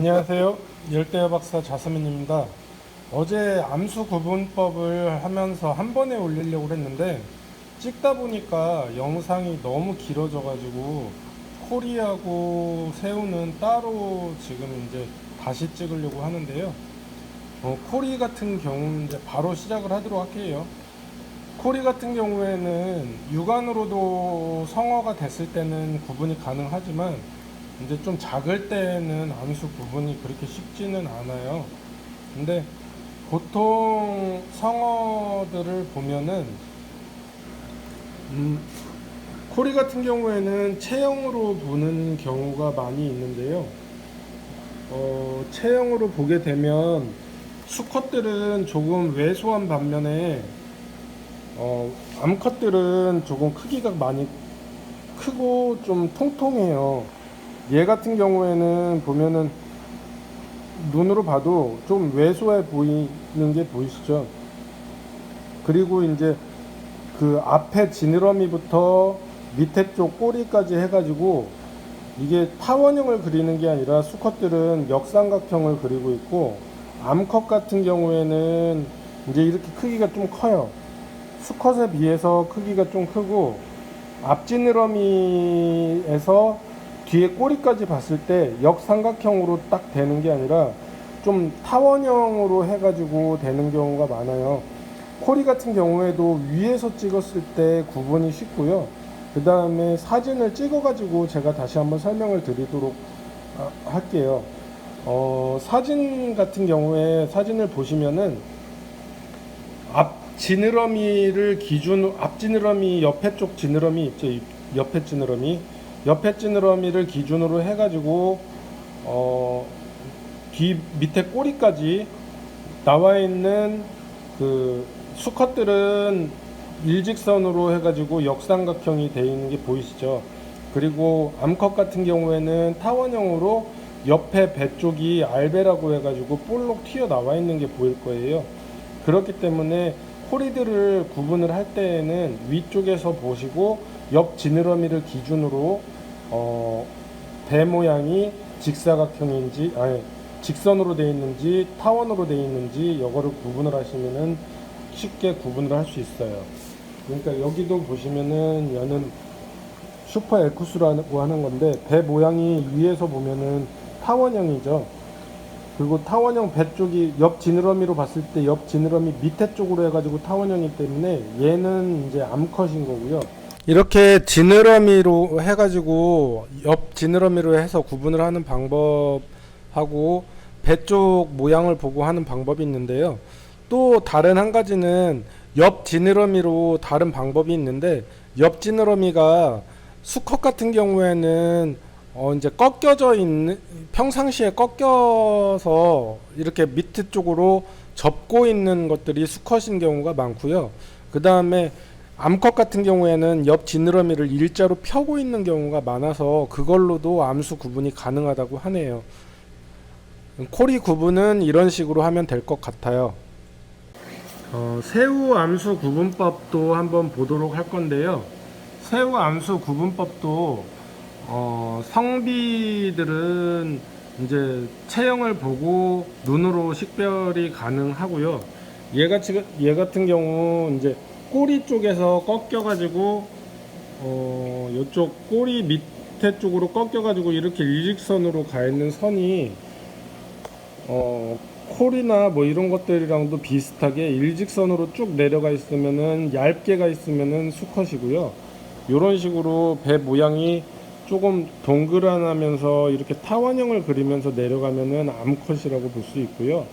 안녕하세요. 열대어 박사 자스민입니다. 어제 암수 구분법을 하면서 한 번에 올리려고 했는데 찍다 보니까 영상이 너무 길어져가지고 코리하고 새우는 따로 지금 이제 다시 찍으려고 하는데요. 코리 같은 경우는 이제 바로 시작을 하도록 할게요. 코리 같은 경우에는 육안으로도 성어가 됐을 때는 구분이 가능하지만 이제 좀 작을 때는 암수 구분이 그렇게 쉽지는 않아요. 근데 보통 성어들을 보면은 코리 같은 경우에는 체형으로 보는 경우가 많이 있는데요. 체형으로 보게 되면 수컷들은 조금 왜소한 반면에 암컷들은 조금 크기가 많이 크고 좀 통통해요. 얘 같은 경우에는 보면은 눈으로 봐도 좀 왜소해 보이는 게 보이시죠? 그리고 이제 그 앞에 지느러미부터 밑에 쪽 꼬리까지 해가지고 이게 타원형을 그리는 게 아니라 수컷들은 역삼각형을 그리고 있고, 암컷 같은 경우에는 이제 이렇게 크기가 좀 커요. 수컷에 비해서 크기가 좀 크고, 앞지느러미에서 뒤에 꼬리까지 봤을 때 역삼각형으로 딱 되는 게 아니라 좀 타원형으로 해가지고 되는 경우가 많아요. 코리 같은 경우에도 위에서 찍었을 때 구분이 쉽고요. 그 다음에 사진을 찍어가지고 제가 다시 한번 설명을 드리도록 할게요. 사진 같은 경우에 사진을 보시면은 앞 지느러미를 기준으로, 앞 지느러미 옆에 쪽 지느러미 있죠. 옆에 지느러미를 기준으로 해가지고 뒤 밑에 꼬리까지 나와 있는 그 수컷들은 일직선으로 해가지고 역삼각형이 되어 있는 게 보이시죠? 그리고 암컷 같은 경우에는 타원형으로 옆에 배 쪽이 알배라고 해가지고 볼록 튀어 나와 있는 게 보일 거예요. 그렇기 때문에 코리들을 구분을 할 때에는 위쪽에서 보시고 옆 지느러미를 기준으로 배 모양이 직사각형인지, 아니 직선으로 되어 있는지 타원으로 되어 있는지 이거를 구분을 하시면은 쉽게 구분을 할 수 있어요. 그러니까 여기도 보시면은 얘는 슈퍼 에쿠스라고 하는 건데, 배 모양이 위에서 보면은 타원형이죠. 그리고 타원형 배 쪽이 옆 지느러미로 봤을 때 옆 지느러미 밑에 쪽으로 해가지고 타원형이기 때문에 얘는 이제 암컷인 거고요. 이렇게 지느러미로 해가지고 옆 지느러미로 해서 구분을 하는 방법하고 배 쪽 모양을 보고 하는 방법이 있는데요. 또 다른 한 가지는 옆 지느러미로 다른 방법이 있는데, 옆 지느러미가 수컷 같은 경우에는 이제 꺾여져 있는, 평상시에 꺾여서 이렇게 밑에 쪽으로 접고 있는 것들이 수컷인 경우가 많고요. 그 다음에 암컷 같은 경우에는 옆 지느러미를 일자로 펴고 있는 경우가 많아서 그걸로도 암수 구분이 가능하다고 하네요. 코리 구분은 이런 식으로 하면 될 것 같아요. 새우 암수 구분법도 한번 보도록 할 건데요. 새우 암수 구분법도 성비들은 이제 체형을 보고 눈으로 식별이 가능하고요. 얘 같은 경우 이제 꼬리 쪽에서 꺾여가지고 이쪽 꼬리 밑에 쪽으로 꺾여가지고 이렇게 일직선으로 가 있는 선이 콜이나 뭐 이런 것들이랑도 비슷하게 일직선으로 쭉 내려가 있으면은, 얇게 가 있으면은 수컷이고요. 이런 식으로 배 모양이 조금 동그란하면서 이렇게 타원형을 그리면서 내려가면은 암컷이라고 볼 수 있고요.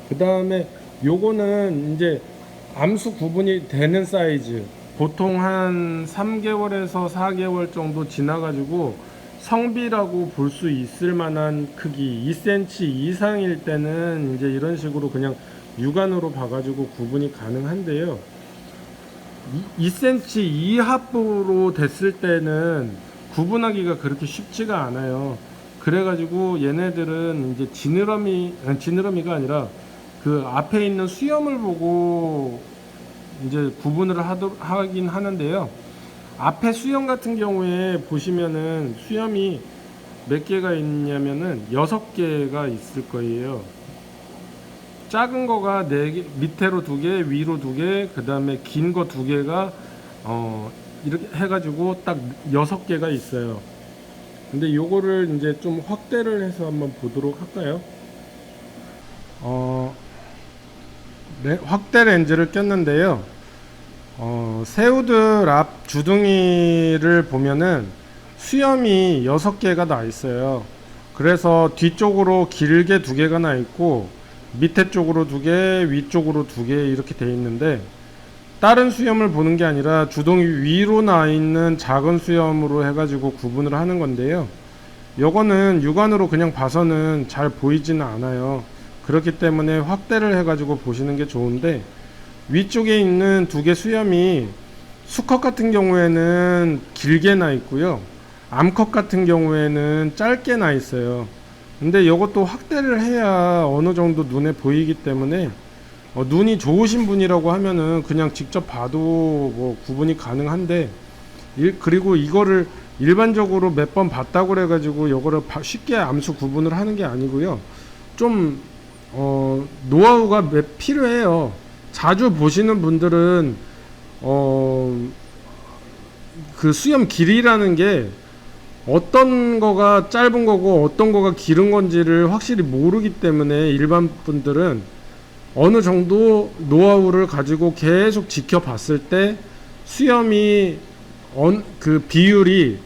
그 다음에 요거는 이제 암수 구분이 되는 사이즈, 보통 한 3개월에서 4개월 정도 지나가지고 성비라고 볼 수 있을 만한 크기, 2cm 이상일 때는 이제 이런 식으로 그냥 육안으로 봐가지고 구분이 가능한데요. 2cm 이하로 됐을 때는 구분하기가 그렇게 쉽지가 않아요. 그래가지고 얘네들은 이제 지느러미가 아니라 그 앞에 있는 수염을 보고 이제 구분을 하긴 하는데요. 앞에 수염 같은 경우에 보시면은 수염이 몇 개가 있냐면은 6개가 있을 거예요. 작은 거가 4개, 밑으로 2개, 위로 2개, 그 다음에 긴 거 2개가 이렇게 해가지고 딱 6개가 있어요. 근데 요거를 이제 좀 확대를 해서 한번 보도록 할까요? 네, 확대 렌즈를 꼈는데요. 새우들 앞 주둥이를 보면은 수염이 6개가 나 있어요. 그래서 뒤쪽으로 길게 2개가 나 있고 밑에 쪽으로 2개, 위쪽으로 2개 이렇게 돼 있는데, 다른 수염을 보는 게 아니라 주둥이 위로 나 있는 작은 수염으로 해가지고 구분을 하는 건데요. 요거는 육안으로 그냥 봐서는 잘 보이지는 않아요. 그렇기 때문에 확대를 해가지고 보시는 게 좋은데, 위쪽에 있는 2개 수염이 수컷 같은 경우에는 길게 나 있고요, 암컷 같은 경우에는 짧게 나 있어요. 근데 이것도 확대를 해야 어느 정도 눈에 보이기 때문에 눈이 좋으신 분이라고 하면은 그냥 직접 봐도 뭐 구분이 가능한데, 그리고 이거를 일반적으로 몇 번 봤다고 그래가지고 이거를 쉽게 암수 구분을 하는 게 아니고요. 좀 노하우가 필요해요. 자주 보시는 분들은 그 수염 길이라는 게 어떤 거가 짧은 거고 어떤 거가 길은 건지를 확실히 모르기 때문에 일반 분들은 어느 정도 노하우를 가지고 계속 지켜봤을 때 수염이 그 비율이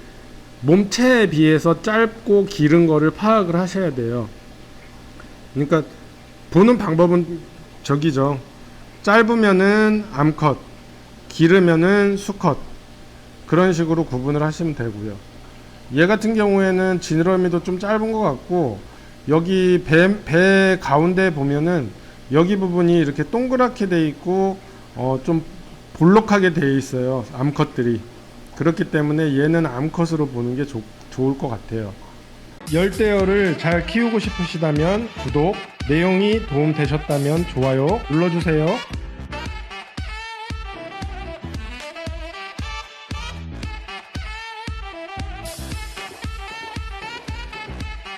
몸체에 비해서 짧고 길은 거를 파악을 하셔야 돼요. 그러니까 보는 방법은 저기죠. 짧으면은 암컷, 길으면은 수컷, 그런 식으로 구분을 하시면 되고요. 얘 같은 경우에는 지느러미도 좀 짧은 것 같고, 여기 배 가운데 보면은 여기 부분이 이렇게 동그랗게 돼 있고 좀 볼록하게 돼 있어요, 암컷들이. 그렇기 때문에 얘는 암컷으로 보는 게 좋을 것 같아요. 열대어를 잘 키우고 싶으시다면 구독, 내용이 도움되셨다면 좋아요 눌러주세요.